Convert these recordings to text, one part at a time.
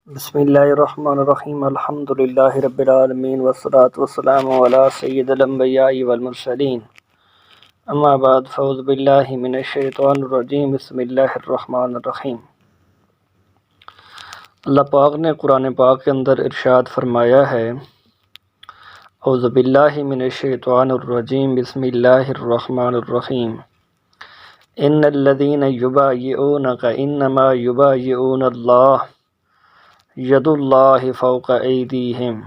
بسم اللہ الرحمن الرحیم الحمد للہ رب العالمین والصلاة والسلام علی سید الانبیاء والمرسلین اما بعد فاعوذ باللہ من الشیطان الرجیم بسم اللہ الرحمن الرحیم۔ اللہ پاک نے قرآن پاک کے اندر ارشاد فرمایا ہے، اعوذ باللہ من الشیطان الرجیم بسم اللہ الرحمن الرحیم۔ ان الذین یبایعونک انما یبایعون اللہ ید اللہ فوق ایدیہم۔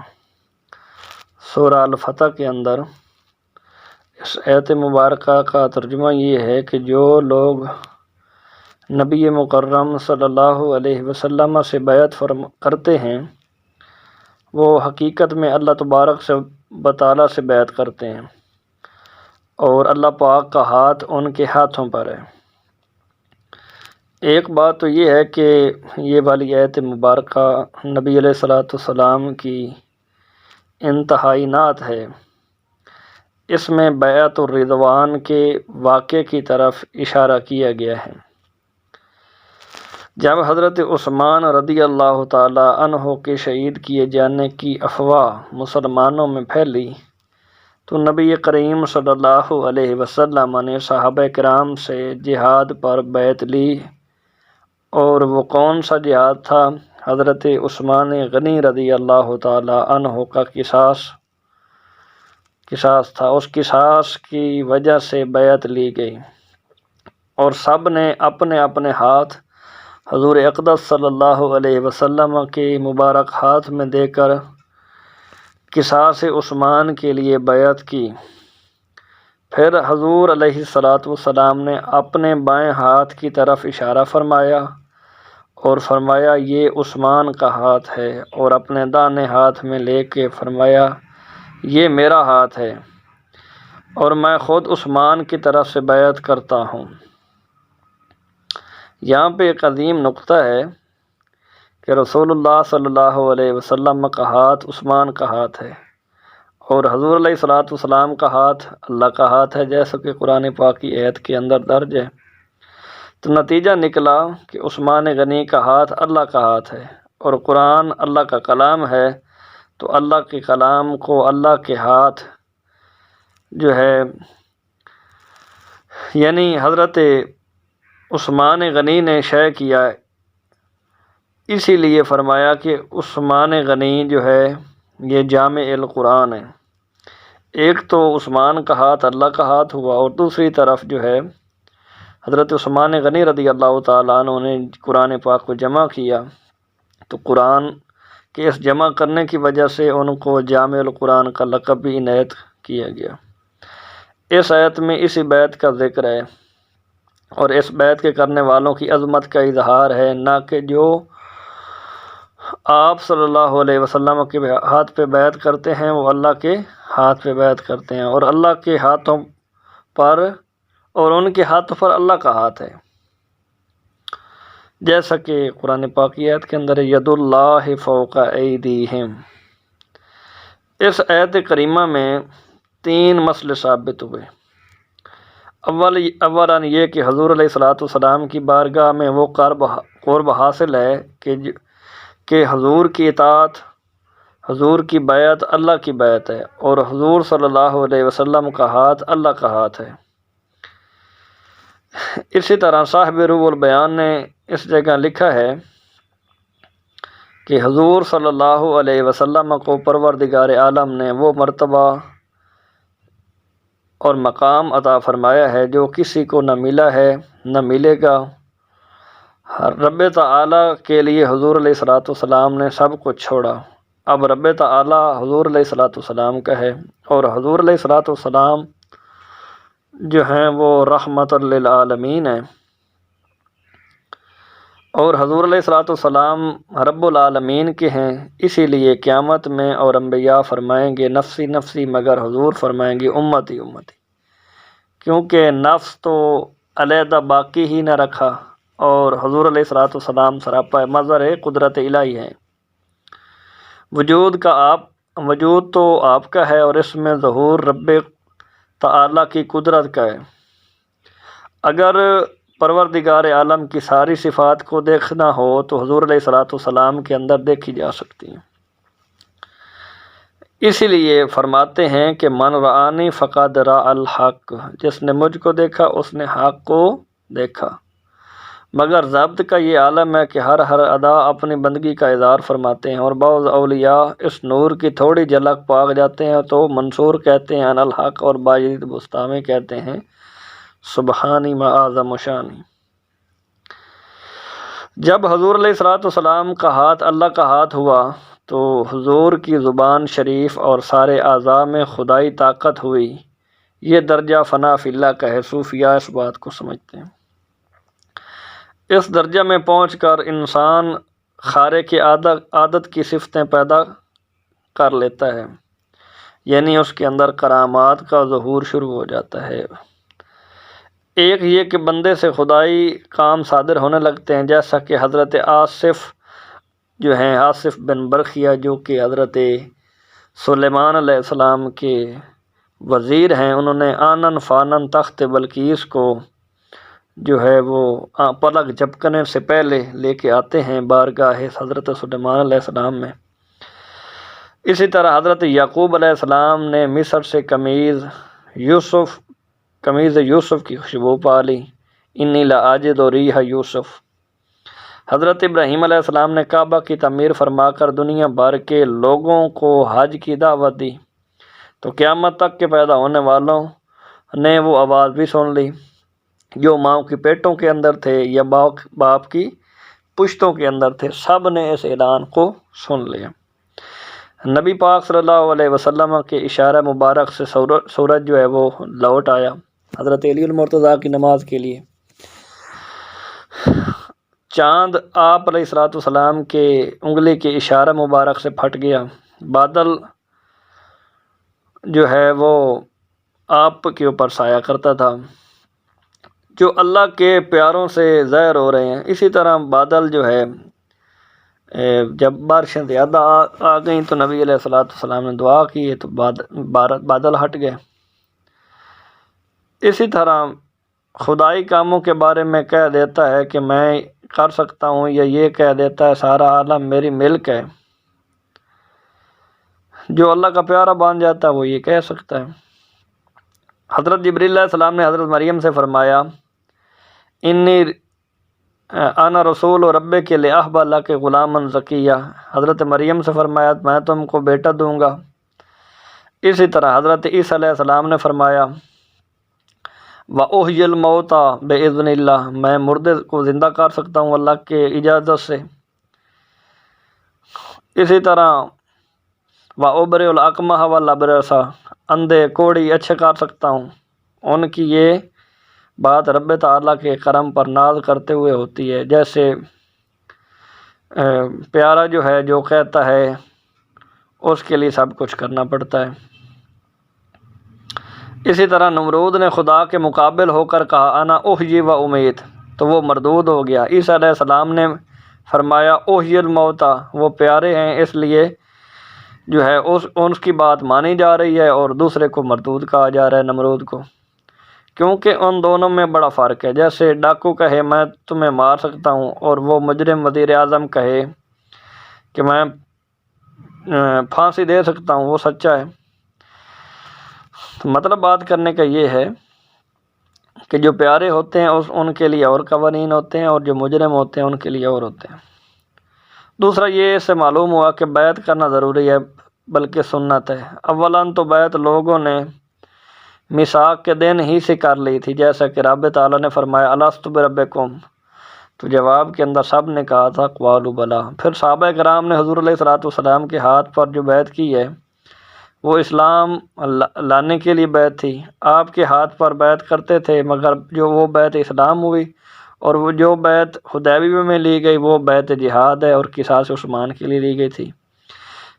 سورہ الفتح کے اندر اس آیت مبارکہ کا ترجمہ یہ ہے کہ جو لوگ نبی مکرم صلی اللہ علیہ وسلم سے بیعت کرتے ہیں وہ حقیقت میں اللہ تبارک و تعالیٰ سے بیعت کرتے ہیں اور اللہ پاک کا ہاتھ ان کے ہاتھوں پر ہے۔ ایک بات تو یہ ہے کہ یہ والی آیت مبارکہ نبی علیہ الصلوۃ والسلام کی انتہائی نعت ہے۔ اس میں بیعت الرضوان کے واقعے کی طرف اشارہ کیا گیا ہے۔ جب حضرت عثمان رضی اللہ تعالی عنہ کے شہید کیے جانے کی افواہ مسلمانوں میں پھیلی تو نبی کریم صلی اللہ علیہ وسلم نے صحابہ کرام سے جہاد پر بیعت لی، اور وہ کون سا جہاد تھا؟ حضرت عثمان غنی رضی اللہ تعالی عنہ کا قصاص تھا۔ اس قصاص کی وجہ سے بیعت لی گئی اور سب نے اپنے اپنے ہاتھ حضور اقدس صلی اللہ علیہ وسلم کے مبارک ہاتھ میں دے کر قصاص عثمان کے لیے بیعت کی۔ پھر حضور علیہ الصلوۃ والسلام نے اپنے بائیں ہاتھ کی طرف اشارہ فرمایا اور فرمایا یہ عثمان کا ہاتھ ہے، اور اپنے دانے ہاتھ میں لے کے فرمایا یہ میرا ہاتھ ہے اور میں خود عثمان کی طرف سے بیعت کرتا ہوں۔ یہاں پہ ایک عظیم نقطہ ہے کہ رسول اللہ صلی اللہ علیہ وسلم کا ہاتھ عثمان کا ہاتھ ہے اور حضور علیہ الصلوۃ والسلام کا ہاتھ اللہ کا ہاتھ ہے، جیسا کہ قرآن پاک کی آیت کے اندر درج ہے۔ تو نتیجہ نکلا کہ عثمان غنی کا ہاتھ اللہ کا ہاتھ ہے، اور قرآن اللہ کا کلام ہے تو اللہ کے کلام کو اللہ کے ہاتھ جو ہے یعنی حضرت عثمان غنی نے شے کیا، اسی لیے فرمایا کہ عثمان غنی جو ہے یہ جامع القرآن ہے۔ ایک تو عثمان کا ہاتھ اللہ کا ہاتھ ہوا، اور دوسری طرف جو ہے حضرت عثمان غنی رضی اللہ تعالیٰ عنہ نے قرآن پاک کو جمع کیا، تو قرآن کے اس جمع کرنے کی وجہ سے ان کو جامع القرآن کا لقب بھی عنایت کیا گیا۔ اس آیت میں اسی بیعت کا ذکر ہے اور اس بیعت کے کرنے والوں کی عظمت کا اظہار ہے، نہ کہ جو آپ صلی اللہ علیہ وسلم کے ہاتھ پہ بیعت کرتے ہیں وہ اللہ کے ہاتھ پہ بیعت کرتے ہیں، اور اللہ کے ہاتھوں پر اور ان کے ہاتھوں پر اللہ کا ہاتھ ہے، جیسا کہ قرآن پاک کی آیت کے اندر ید اللہ فوق ایدیہم۔ اس آیت کریمہ میں 3 مسئلے ثابت ہوئے۔ اولاً یہ کہ حضور علیہ الصلوۃ والسلام کی بارگاہ میں وہ قرب حاصل ہے کہ حضور کی اطاعت، حضور کی بیعت اللہ کی بیعت ہے، اور حضور صلی اللہ علیہ وسلم کا ہاتھ اللہ کا ہاتھ ہے۔ اسی طرح صاحب روح البیان نے اس جگہ لکھا ہے کہ حضور صلی اللہ علیہ وسلم کو پروردگار عالم نے وہ مرتبہ اور مقام عطا فرمایا ہے جو کسی کو نہ ملا ہے نہ ملے گا۔ رب تعالیٰ کے لیے حضور علیہ الصلوۃ والسلام نے سب کچھ چھوڑا، اب رب تعالیٰ حضور علیہ الصلوۃ والسلام کا ہے، اور حضور علیہ الصلوۃ والسلام جو ہیں وہ رحمت للعالمین ہیں، اور حضور علیہ الصلوۃ والسلام رب العالمین کے ہیں۔ اسی لیے قیامت میں اور انبیاء فرمائیں گے نفسی نفسی، مگر حضور فرمائیں گے امتی امتی، کیونکہ نفس تو علیحدہ باقی ہی نہ رکھا، اور حضور علیہ الصلوۃ والسلام سراپا مظہر قدرت الہی ہیں۔ وجود تو آپ کا ہے، اور اس میں ظہور رب تعالیٰ کی قدرت کا ہے۔ اگر پروردگار عالم کی ساری صفات کو دیکھنا ہو تو حضور علیہ الصلوۃ والسلام کے اندر دیکھی جا سکتی ہیں۔ اسی لیے فرماتے ہیں کہ من رآنی فقد رأى الحق، جس نے مجھ کو دیکھا اس نے حق کو دیکھا۔ مگر ضبط کا یہ عالم ہے کہ ہر ادا اپنی بندگی کا اظہار فرماتے ہیں، اور بعض اولیاء اس نور کی تھوڑی جھلک پا جاتے ہیں تو منصور کہتے ہیں ان الحق، اور باجید بستامی کہتے ہیں سبحانی ما اعظم شانی۔ جب حضور علیہ الصلوۃ والسلام کا ہاتھ اللہ کا ہاتھ ہوا تو حضور کی زبان شریف اور سارے اعضاء میں خدائی طاقت ہوئی۔ یہ درجہ فنا فی اللہ کا ہے، صوفیاء اس بات کو سمجھتے ہیں۔ اس درجہ میں پہنچ کر انسان خارق عادت کی صفتیں پیدا کر لیتا ہے، یعنی اس کے اندر کرامات کا ظہور شروع ہو جاتا ہے۔ ایک یہ کہ بندے سے خدائی کام صادر ہونے لگتے ہیں، جیسا کہ حضرت آصف جو ہیں، آصف بن برخیہ، جو کہ حضرت سلیمان علیہ السلام کے وزیر ہیں، انہوں نے آنن فانن تخت بلقیس کو جو ہے وہ پلک جھپکنے سے پہلے لے کے آتے ہیں بارگاہ حضرت سلیمان علیہ السلام میں۔ اسی طرح حضرت یعقوب علیہ السلام نے مصر سے قمیض یوسف کی خوشبو پا لی، انی لآجد ریح یوسف۔ حضرت ابراہیم علیہ السلام نے کعبہ کی تعمیر فرما کر دنیا بھر کے لوگوں کو حج کی دعوت دی، تو قیامت تک کے پیدا ہونے والوں نے وہ آواز بھی سن لی، جو ماؤں کی پیٹوں کے اندر تھے یا باپ کی پشتوں کے اندر تھے، سب نے اس اعلان کو سن لیا۔ نبی پاک صلی اللہ علیہ وسلم کے اشارہ مبارک سے سورج جو ہے وہ لوٹ آیا حضرت علی المرتضیٰ کی نماز کے لیے۔ چاند آپ علیہ الصلوۃ والسلام کے انگلی کے اشارہ مبارک سے پھٹ گیا۔ بادل جو ہے وہ آپ کے اوپر سایہ کرتا تھا، جو اللہ کے پیاروں سے ظاہر ہو رہے ہیں۔ اسی طرح بادل جو ہے جب بارشیں زیادہ آ گئیں تو نبی علیہ الصلوۃ والسلام نے دعا کی تو بادل ہٹ گئے۔ اسی طرح خدائی کاموں کے بارے میں کہہ دیتا ہے کہ میں کر سکتا ہوں، یا یہ کہہ دیتا ہے سارا عالم میری ملک ہے۔ جو اللہ کا پیارا بن جاتا ہے وہ یہ کہہ سکتا ہے۔ حضرت جبریل علیہ السلام نے حضرت مریم سے فرمایا انا رسول رب کے لأہب لک غلاما زکیہ۔ حضرت مریم سے فرمایا میں تم کو بیٹا دوں گا۔ اسی طرح حضرت عیسیٰ علیہ السلام نے فرمایا وَأُحْيِي الْمَوْتَى بِإِذْنِ اللَّهِ، میں مردے کو زندہ کر سکتا ہوں اللہ کے اجازت سے۔ اسی طرح وَأُبْرِئُ الْأَكْمَحَ وَالْأَبْرَصَ، اندھے کوڑی اچھے کر سکتا ہوں۔ ان کی یہ بات رب تعالیٰ کے کرم پر ناز کرتے ہوئے ہوتی ہے، جیسے پیارا جو ہے جو کہتا ہے اس کے لیے سب کچھ کرنا پڑتا ہے۔ اسی طرح نمرود نے خدا کے مقابل ہو کر کہا انا احیی و امیت، تو وہ مردود ہو گیا۔ عیسیٰ علیہ السلام نے فرمایا احیی الموتیٰ، وہ پیارے ہیں اس لیے جو ہے اس کی بات مانی جا رہی ہے، اور دوسرے کو مردود کہا جا رہا ہے نمرود کو، کیونکہ ان دونوں میں بڑا فرق ہے۔ جیسے ڈاکو کہے میں تمہیں مار سکتا ہوں، اور وہ مجرم وزیر اعظم کہے کہ میں پھانسی دے سکتا ہوں، وہ سچا ہے۔ مطلب بات کرنے کا یہ ہے کہ جو پیارے ہوتے ہیں ان کے لیے اور قوانین ہوتے ہیں، اور جو مجرم ہوتے ہیں ان کے لیے اور ہوتے ہیں۔ دوسرا یہ اس سے معلوم ہوا کہ بیعت کرنا ضروری ہے، بلکہ سنت ہے۔ اولاً تو بیعت لوگوں نے میثاق کے دن ہی سے کر لی تھی، جیسا کہ رب تعالیٰ نے فرمایا الست بربکم، تو جواب کے اندر سب نے کہا تھا قالوا بلی۔ پھر صحابہ کرام نے حضور علیہ الصلوۃ والسلام کے ہاتھ پر جو بیعت کی ہے وہ اسلام لانے کے لیے بیعت تھی۔ آپ کے ہاتھ پر بیعت کرتے تھے، مگر جو وہ بیعت اسلام ہوئی، اور وہ جو بیعت حدیبیہ میں لی گئی وہ بیعت جہاد ہے، اور قصاص عثمان کے لیے لی گئی تھی۔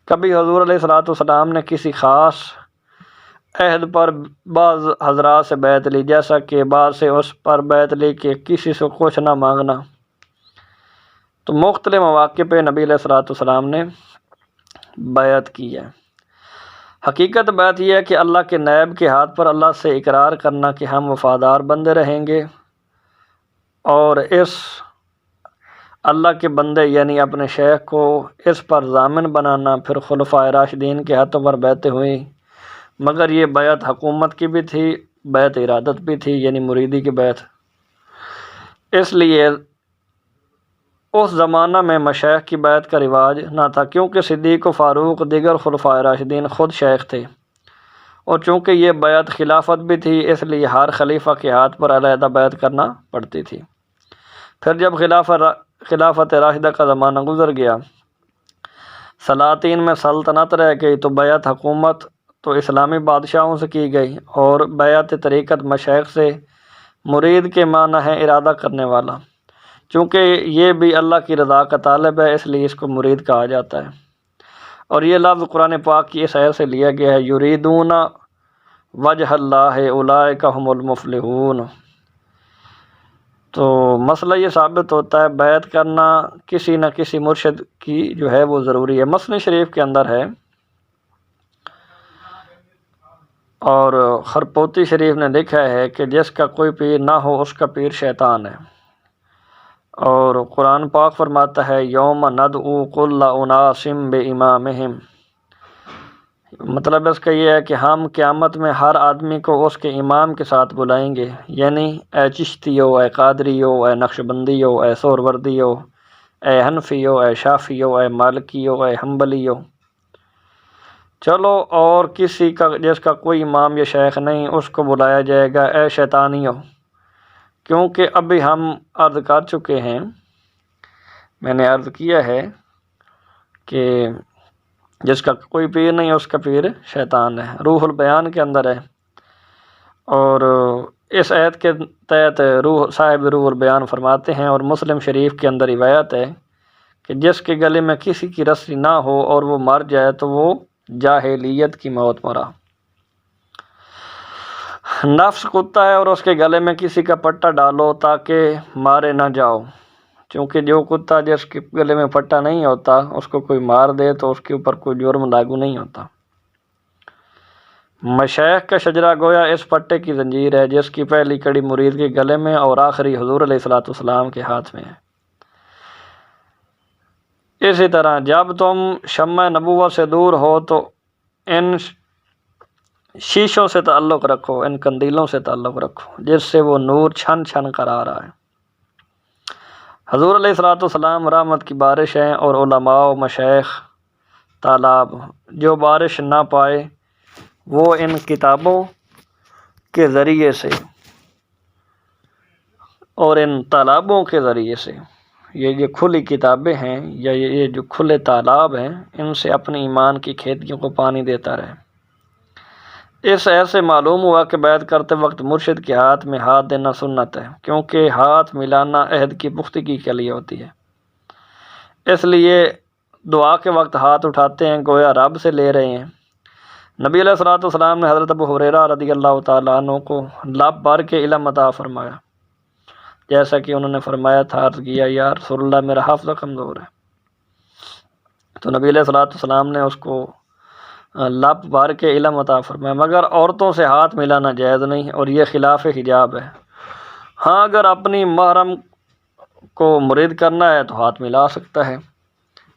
کبھی حضور علیہ الصلوۃ والسلام نے کسی خاص عہد پر بعض حضرات سے بیعت لی، جیسا کہ بعض سے اس پر بیعت لی کہ کسی سے کچھ نہ مانگنا۔ تو مختلف مواقع پہ نبی علیہ الصلوۃ والسلام نے بیعت کی ہے۔ حقیقت بات یہ ہے کہ اللہ کے نائب کے ہاتھ پر اللہ سے اقرار کرنا کہ ہم وفادار بندے رہیں گے، اور اس اللہ کے بندے یعنی اپنے شیخ کو اس پر ضامن بنانا پھر خلفائے راشدین کے ہاتھوں پر بیعتیں ہوئی، مگر یہ بیعت حکومت کی بھی تھی، بیعت ارادت بھی تھی یعنی مریدی کی بیعت۔ اس لیے اس زمانہ میں مشائخ کی بیعت کا رواج نہ تھا، کیونکہ صدیق و فاروق دیگر خلفائے راشدین خود شیخ تھے، اور چونکہ یہ بیعت خلافت بھی تھی اس لیے ہر خلیفہ کے ہاتھ پر علیحدہ بیعت کرنا پڑتی تھی۔ پھر جب خلافت راشدہ کا زمانہ گزر گیا، سلاطین میں سلطنت رہ گئی، تو بیعت حکومت تو اسلامی بادشاہوں سے کی گئی، اور بیعت طریقت مشائخ سے۔ مرید کے معنی ہے ارادہ کرنے والا، چونکہ یہ بھی اللہ کی رضا کا طالب ہے اس لیے اس کو مرید کہا جاتا ہے، اور یہ لفظ قرآن پاک کی اس آیت سے لیا گیا ہے، یریدون وجہ اللہ اولئک هم المفلحون۔ تو مسئلہ یہ ثابت ہوتا ہے بیعت کرنا کسی نہ کسی مرشد کی جو ہے وہ ضروری ہے۔ مسلم شریف کے اندر ہے، اور خرپوتی شریف نے لکھا ہے کہ جس کا کوئی پیر نہ ہو اس کا پیر شیطان ہے، اور قرآن پاک فرماتا ہے یوم ندعو کل اناس بامامہم، مطلب اس کا یہ ہے کہ ہم قیامت میں ہر آدمی کو اس کے امام کے ساتھ بلائیں گے، یعنی اے چشتی ہو، اے قادری ہو، اے نقشبندی ہو، اے سہروردی ہو، اے حنفی ہو، اے شافعی ہو، اے مالکی ہو، اے حنبلی ہو۔ چلو، اور کسی کا جس کا کوئی امام یا شیخ نہیں اس کو بلایا جائے گا اے شیطانی ہو، کیونکہ ابھی ہم عرض کر چکے ہیں، میں نے عرض کیا ہے کہ جس کا کوئی پیر نہیں اس کا پیر شیطان ہے، روح البیان کے اندر ہے، اور اس آیت کے تحت صاحب روح البیان فرماتے ہیں، اور مسلم شریف کے اندر روایت ہے کہ جس کے گلے میں کسی کی رسی نہ ہو اور وہ مر جائے تو وہ جاہلیت کی موت مرا۔ نفس کتا ہے اور اس کے گلے میں کسی کا پٹا ڈالو تاکہ مارے نہ جاؤ، چونکہ جو کتا جس کے گلے میں پٹا نہیں ہوتا اس کو کوئی مار دے تو اس کے اوپر کوئی جرم لاگو نہیں ہوتا۔ مشائخ کا شجرہ گویا اس پٹے کی زنجیر ہے جس کی پہلی کڑی مرید کے گلے میں اور آخری حضور علیہ الصلوۃ کے ہاتھ میں ہے۔ اسی طرح جب تم شمع نبوت سے دور ہو تو ان شیشوں سے تعلق رکھو، ان قندیلوں سے تعلق رکھو جس سے وہ نور چھن چھن کر آ رہا ہے۔ حضور علیہ الصلوۃ رحمت کی بارش ہیں، اور علماء و مشائخ طالاب جو بارش نہ پائے وہ ان کتابوں کے ذریعے سے اور ان تالابوں کے ذریعے سے، یہ جو کھلی کتابیں ہیں یا یہ جو کھلے تالاب ہیں، ان سے اپنی ایمان کی کھیتیوں کو پانی دیتا رہے۔ اس ایسے معلوم ہوا کہ بیعت کرتے وقت مرشد کے ہاتھ میں ہاتھ دینا سنت ہے، کیونکہ ہاتھ ملانا عہد کی پختگی کے لیے ہوتی ہے، اس لیے دعا کے وقت ہاتھ اٹھاتے ہیں گویا رب سے لے رہے ہیں۔ نبی علیہ الصلوۃ نے حضرت ابو ہریرہ رضی اللہ تعالیٰ عنہ کو لب بھر کے علم عطا فرمایا، جیسا کہ انہوں نے فرمایا تھا، عرض کیا یا رسول اللہ میرا حافظہ کمزور ہے، تو نبی علیہ الصلوۃ نے اس کو لب بھر کے علم عطا فرمایا، مگر عورتوں سے ہاتھ ملانا جائز نہیں، اور یہ خلاف حجاب ہے۔ ہاں، اگر اپنی محرم کو مرید کرنا ہے تو ہاتھ ملا سکتا ہے،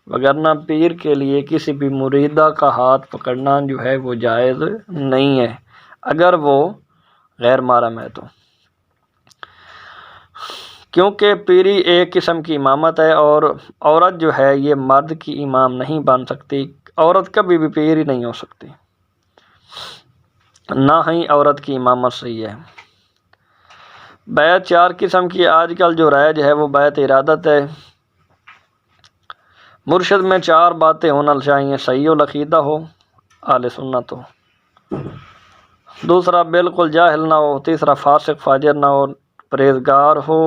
وگرنہ پیر کے لیے کسی بھی مریدہ کا ہاتھ پکڑنا جو ہے وہ جائز نہیں ہے اگر وہ غیر محرم ہے تو، کیونکہ پیری ایک قسم کی امامت ہے، اور عورت جو ہے یہ مرد کی امام نہیں بن سکتی، عورت کبھی بھی پیر ہی نہیں ہو سکتی، نہ ہی عورت کی امامت صحیح ہے۔ بیعت 4 قسم کی آج کل جو رائج ہے وہ بیعت ارادت ہے۔ مرشد میں 4 باتیں ہونا چاہیے، صحیح العقیدہ ہو، اہل سنت ہو، دوسرا بالکل جاہل نہ ہو، تیسرا فاسق فاجر نہ ہو، پرہیزگار ہو،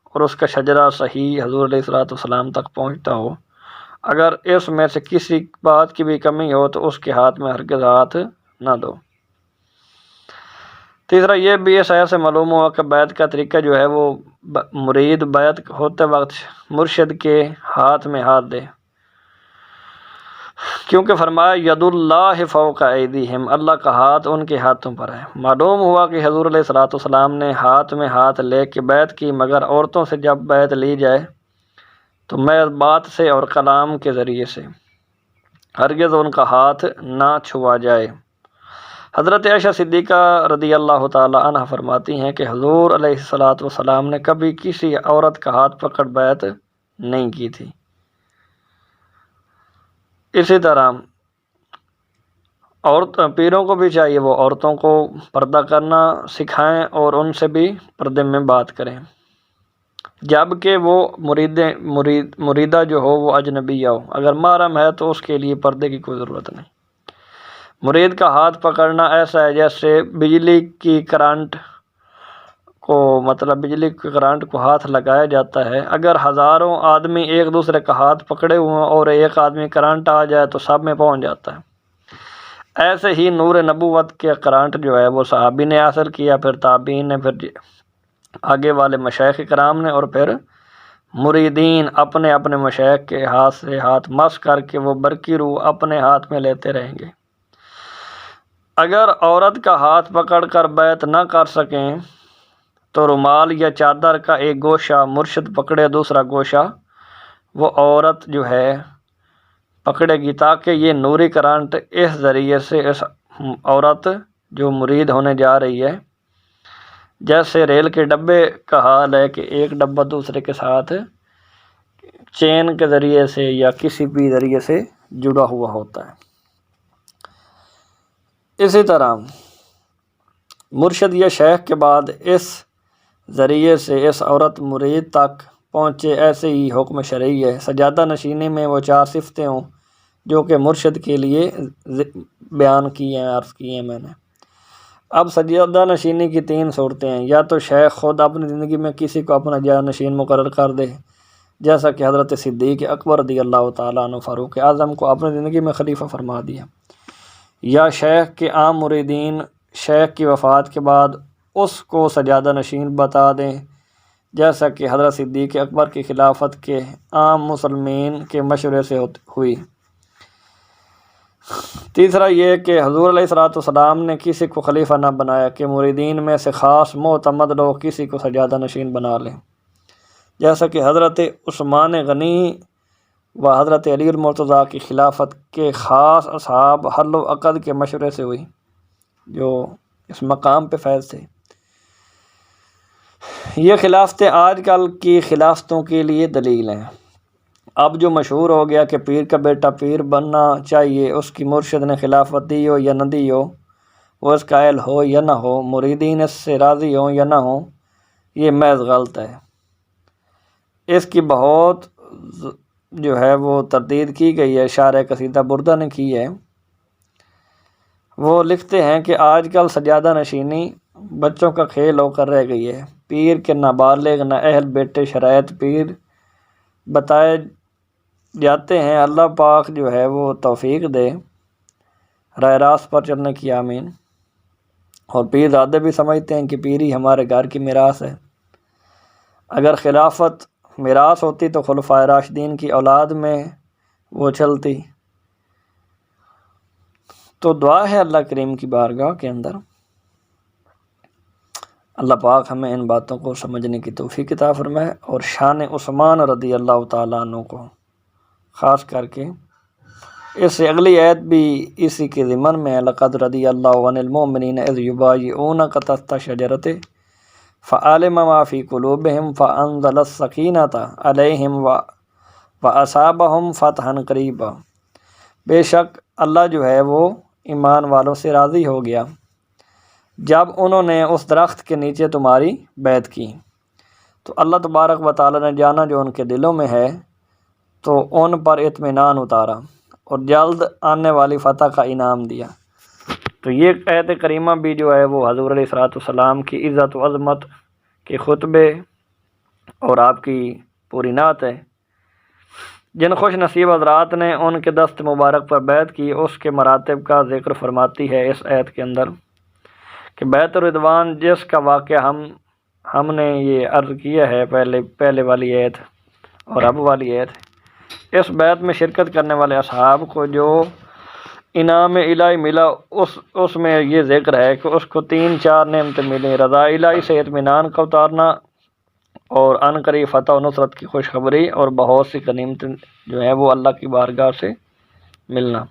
اور اس کا شجرہ صحیح حضور علیہ السلام تک پہنچتا ہو۔ اگر اس میں سے کسی بات کی بھی کمی ہو تو اس کے ہاتھ میں ہرگز ہاتھ نہ دو۔ تیسرا یہ بھی اس آیت سے معلوم ہوا کہ بیعت کا طریقہ جو ہے وہ مرید بیعت ہوتے وقت مرشد کے ہاتھ میں ہاتھ دے، کیونکہ فرمایا ید اللہ فوق ایدیہم، اللہ کا ہاتھ ان کے ہاتھوں پر ہے۔ معلوم ہوا کہ حضور علیہ الصلوۃ والسلام نے ہاتھ میں ہاتھ لے کے بیعت کی، مگر عورتوں سے جب بیعت لی جائے تو محض بات سے اور کلام کے ذریعے سے، ہرگز ان کا ہاتھ نہ چھوا جائے۔ حضرت عائشہ صدیقہ رضی اللہ تعالی عنہ فرماتی ہیں کہ حضور علیہ الصلوۃ والسلام نے کبھی کسی عورت کا ہاتھ پکڑ بیعت نہیں کی تھی۔ اسی طرح پیروں کو بھی چاہیے وہ عورتوں کو پردہ کرنا سکھائیں اور ان سے بھی پردے میں بات کریں، جبکہ وہ مریدہ جو ہو وہ اجنبیہ ہو۔ اگر محرم ہے تو اس کے لیے پردے کی کوئی ضرورت نہیں۔ مرید کا ہاتھ پکڑنا ایسا ہے جیسے بجلی کی کرنٹ کو ہاتھ لگایا جاتا ہے۔ اگر ہزاروں آدمی ایک دوسرے کا ہاتھ پکڑے ہوئے ہیں اور ایک آدمی کرنٹ آ جائے تو سب میں پہنچ جاتا ہے۔ ایسے ہی نور نبوت کے کرانٹ جو ہے وہ صحابی نے حاصل کیا، پھر تابعین نے، پھر آگے والے مشائخ کرام نے، اور پھر مریدین اپنے اپنے مشائخ کے ہاتھ سے ہاتھ مس کر کے وہ برقی روح اپنے ہاتھ میں لیتے رہیں گے۔ اگر عورت کا ہاتھ پکڑ کر بیعت نہ کر سکیں تو رومال یا چادر کا ایک گوشہ مرشد پکڑے، دوسرا گوشہ وہ عورت جو ہے پکڑے گی، تاکہ یہ نوری کرنٹ اس ذریعے سے اس عورت جو مرید ہونے جا رہی ہے، جیسے ریل کے ڈبے کا حال ہے کہ ایک ڈبہ دوسرے کے ساتھ چین کے ذریعے سے یا کسی بھی ذریعے سے جڑا ہوا ہوتا ہے۔ اسی طرح مرشد یا شیخ کے بعد اس ذریعے سے اس عورت مرید تک پہنچے، ایسے ہی حکم شرعی ہے۔ سجادہ نشینی میں وہ 4 صفتیں ہوں جو کہ مرشد کے لیے بیان کی ہیں، عرض کی ہیں میں نے۔ اب سجادہ نشینی کی 3 صورتیں ہیں۔ یا تو شیخ خود اپنی زندگی میں کسی کو اپنا جا نشین مقرر کر دے، جیسا کہ حضرت صدیق اکبر رضی اللہ تعالیٰ عنہ فاروق اعظم کو اپنی زندگی میں خلیفہ فرما دیا۔ یا شیخ کے عام مریدین شیخ کی وفات کے بعد اس کو سجادہ نشین بتا دیں، جیسا کہ حضرت صدیق اکبر کی خلافت کے عام مسلمین کے مشورے سے ہوئی۔ تیسرا یہ کہ حضور علیہ الصلوۃ والسلام نے کسی کو خلیفہ نہ بنایا کہ مریدین میں سے خاص معتمد لوگ کسی کو سجادہ نشین بنا لیں، جیسا کہ حضرت عثمان غنی و حضرت علی المرتضیٰ کی خلافت کے خاص اصحاب حل و عقد کے مشورے سے ہوئی، جو اس مقام پہ فیض تھے۔ یہ خلافتیں آج کل کی خلافتوں کے لیے دلیل ہیں۔ اب جو مشہور ہو گیا کہ پیر کا بیٹا پیر بننا چاہیے، اس کی مرشد نے خلافت دی ہو یا نہ دی ہو، وہ اس کا اہل ہو یا نہ ہو، مریدین اس سے راضی ہوں یا نہ ہوں، یہ محض غلط ہے۔ اس کی بہت جو ہے وہ تردید کی گئی ہے، شارح قصیدہ بردہ نے کی ہے۔ وہ لکھتے ہیں کہ آج کل سجادہ نشینی بچوں کا کھیل ہو کر رہ گئی ہے۔ پیر کے نابالغ نہ اہل بیٹے شرائط پیر بتائے جاتے ہیں۔ اللہ پاک جو ہے وہ توفیق دے راہ راست پر چلنے کی، آمین۔ اور پیر زادے بھی سمجھتے ہیں کہ پیری ہمارے گھر کی میراث ہے۔ اگر خلافت میراث ہوتی تو خلفائے راشدین کی اولاد میں وہ چلتی۔ تو دعا ہے اللہ کریم کی بارگاہ کے اندر اللہ پاک ہمیں ان باتوں کو سمجھنے کی توفیق عطا فرمائے، اور شان عثمان رضی اللہ تعالیٰ عنہ کو خاص کر کے اس سے اگلی آیت بھی اسی کے ضمن میں ہے۔ لقد رضی اللہ عن المؤمنین اذ یبایعونک تحت الشجرۃ فعلم ما فی قلوبہم فانزل السکینۃ علیہم واصابہم فتحا قریبا۔ بے شک اللہ جو ہے وہ ایمان والوں سے راضی ہو گیا جب انہوں نے اس درخت کے نیچے تمہاری بیعت کی، تو اللہ تبارک و تعالیٰ نے جانا جو ان کے دلوں میں ہے تو ان پر اطمینان اتارا اور جلد آنے والی فتح کا انعام دیا۔ تو یہ آیت کریمہ بھی جو ہے وہ حضور علیہ الصلوۃ والسلام کی عزت و عظمت کے خطبے اور آپ کی پوری نعت ہے۔ جن خوش نصیب حضرات نے ان کے دست مبارک پر بیعت کی، اس کے مراتب کا ذکر فرماتی ہے اس آیت کے اندر کہ بیعت الرضوان جس کا واقعہ ہم نے یہ عرض کیا ہے پہلے والی آیت اور اب والی آیت، اس بیعت میں شرکت کرنے والے اصحاب کو جو انعام الہی ملا اس میں یہ ذکر ہے کہ اس کو 3-4 نعمتیں ملیں: رضا الہی سے اطمینان کا اتارنا، اور ان قریب فتح و نصرت کی خوشخبری، اور بہت سی غنیمتیں جو ہیں وہ اللہ کی بارگاہ سے ملنا۔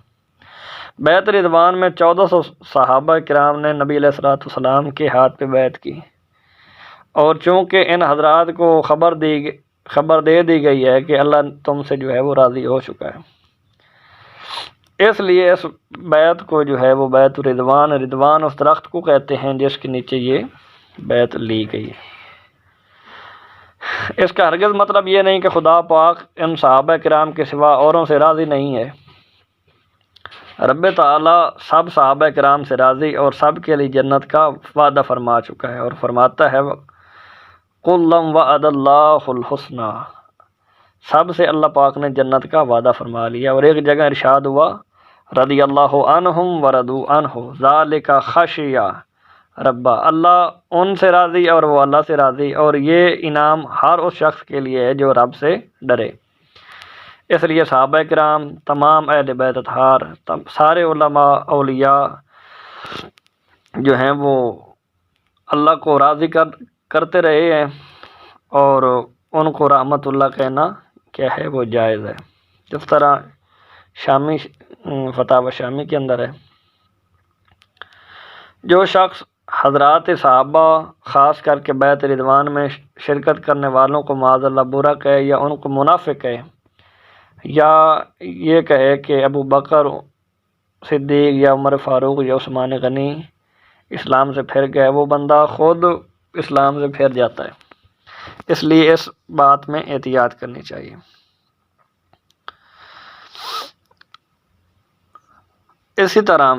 بیعت رضوان میں 1400 صحابہ کرام نے نبی علیہ الصلوۃ والسلام کے ہاتھ پہ بیعت کی، اور چونکہ ان حضرات کو خبر دے دی گئی ہے کہ اللہ تم سے جو ہے وہ راضی ہو چکا ہے، اس لیے اس بیعت کو جو ہے وہ بیعت رضوان اس درخت کو کہتے ہیں جس کے نیچے یہ بیعت لی گئی ہے۔ اس کا ہرگز مطلب یہ نہیں کہ خدا پاک ان صحابہ کرام کے سوا اوروں سے راضی نہیں ہے۔ رب تعالیٰ سب صحابہ کرام سے راضی اور سب کے لیے جنت کا وعدہ فرما چکا ہے، اور فرماتا ہے قُلًّا وَعَدَ اللَّهُ الْحُسْنَىٰ، سب سے اللہ پاک نے جنت کا وعدہ فرما لیا۔ اور ایک جگہ ارشاد ہوا رضی اللہ عنہم ورضوا عنہ ذالک خشی ربا، اللہ ان سے راضی اور وہ اللہ سے راضی، اور یہ انعام ہر اس شخص کے لیے ہے جو رب سے ڈرے۔ اس لیے صحابہ کرام، تمام اہل بیت اطہار، سارے علماء اولیاء جو ہیں وہ اللہ کو راضی کرتے رہے ہیں، اور ان کو رحمت اللہ کہنا کیا ہے وہ جائز ہے، جس طرح شامی فتاوی شامی کے اندر ہے۔ جو شخص حضرات صحابہ خاص کر کے بیعت رضوان میں شرکت کرنے والوں کو معاذ اللہ برا کہے، یا ان کو منافق کہے، یا یہ کہے کہ ابو بکر صدیق یا عمر فاروق یا عثمان غنی اسلام سے پھر گئے، وہ بندہ خود اسلام سے پھر جاتا ہے۔ اس لیے اس بات میں احتیاط کرنی چاہیے۔ اسی طرح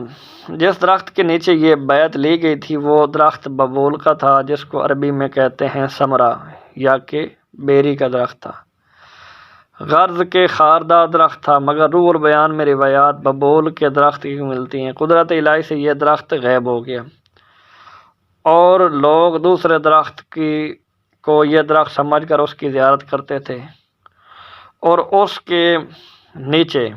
جس درخت کے نیچے یہ بیعت لی گئی تھی وہ درخت ببول کا تھا، جس کو عربی میں کہتے ہیں سمرا، یا کہ بیری کا درخت تھا۔ غرض کے خاردار درخت تھا، مگر روح البیان میں روایات ببول کے درخت کی ملتی ہیں۔ قدرت الہی سے یہ درخت غائب ہو گیا، اور لوگ دوسرے درخت کو یہ درخت سمجھ کر اس کی زیارت کرتے تھے، اور اس کے نیچے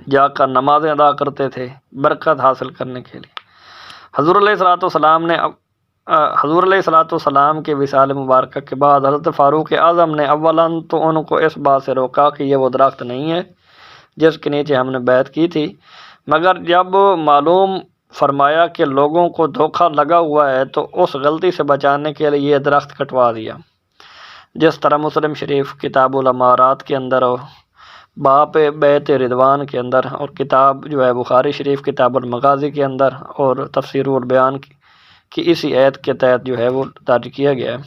جا کر نمازیں ادا کرتے تھے برکت حاصل کرنے کے لیے۔ حضور علیہ الصلوۃ کے وصال مبارکہ کے بعد حضرت فاروق اعظم نے اولاً تو ان کو اس بات سے روکا کہ یہ وہ درخت نہیں ہے جس کے نیچے ہم نے بیعت کی تھی، مگر جب معلوم فرمایا کہ لوگوں کو دھوکہ لگا ہوا ہے تو اس غلطی سے بچانے کے لیے یہ درخت کٹوا دیا، جس طرح مسلم شریف کتاب الامارات کے اندر، باب بیعت رضوان کے اندر، اور کتاب جو ہے بخاری شریف کتاب المغازی کے اندر، اور تفسیر البیان کی اسی آیت کے تحت جو ہے وہ درج کیا گیا ہے۔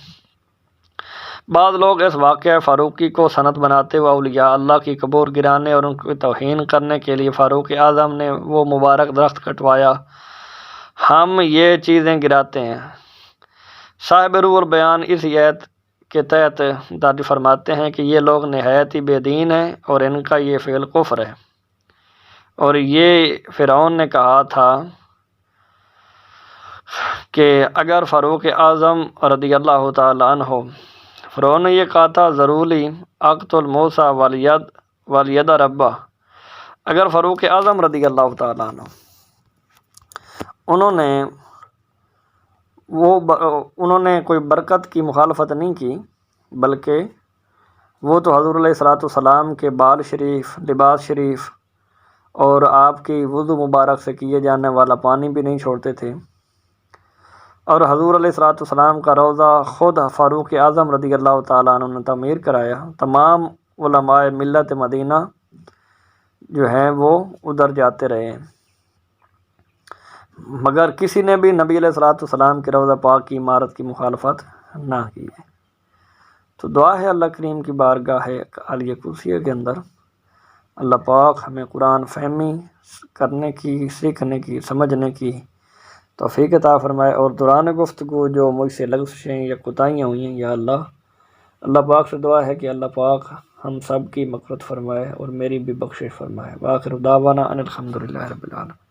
بعض لوگ اس واقعہ فاروقی کو سند بناتے ہوئے اولیاء اللہ کی قبور گرانے اور ان کی توہین کرنے کے لیے فاروق اعظم نے وہ مبارک درخت کٹوایا، ہم یہ چیزیں گراتے ہیں۔ صاحب روح البیان اس آیت کے تحت درج فرماتے ہیں کہ یہ لوگ نہایت ہی بے دین ہیں، اور ان کا یہ فعل کفر ہے، اور یہ فرعون نے کہا تھا کہ اگر فاروق اعظم رضی اللہ تعالی عنہ، فرعون نے یہ کہا تھا ضروری اقتل موسیٰ والید ربہ، اگر فاروق اعظم رضی اللہ تعالی عنہ انہوں نے کوئی برکت کی مخالفت نہیں کی، بلکہ وہ تو حضور علیہ الصلوۃ والسلام کے بال شریف، لباس شریف اور آپ کی وضو مبارک سے کیے جانے والا پانی بھی نہیں چھوڑتے تھے، اور حضور علیہ الصلوۃ والسلام کا روضہ خود فاروق اعظم رضی اللہ تعالیٰ عنہ نے تعمیر کرایا۔ تمام علماء ملت مدینہ جو ہیں وہ ادھر جاتے رہے ہیں، مگر کسی نے بھی نبی علیہ الصلوۃ والسلام کے روضہ پاک کی عمارت کی مخالفت نہ کی ہے۔ تو دعا ہے اللہ کریم کی بارگاہ عالیہ کرسیہ کے اندر اللہ پاک ہمیں قرآن فہمی کرنے کی، سیکھنے کی، سمجھنے کی توفیق عطا فرمائے، اور دوران گفتگو جو مجھ سے لغزشیں یا کوتاہیاں ہوئی ہیں، یا اللہ پاک سے دعا ہے کہ اللہ پاک ہم سب کی مغفرت فرمائے اور میری بھی بخشش فرمائے۔ وآخر دعوانا ان الحمدللہ رب العالمین۔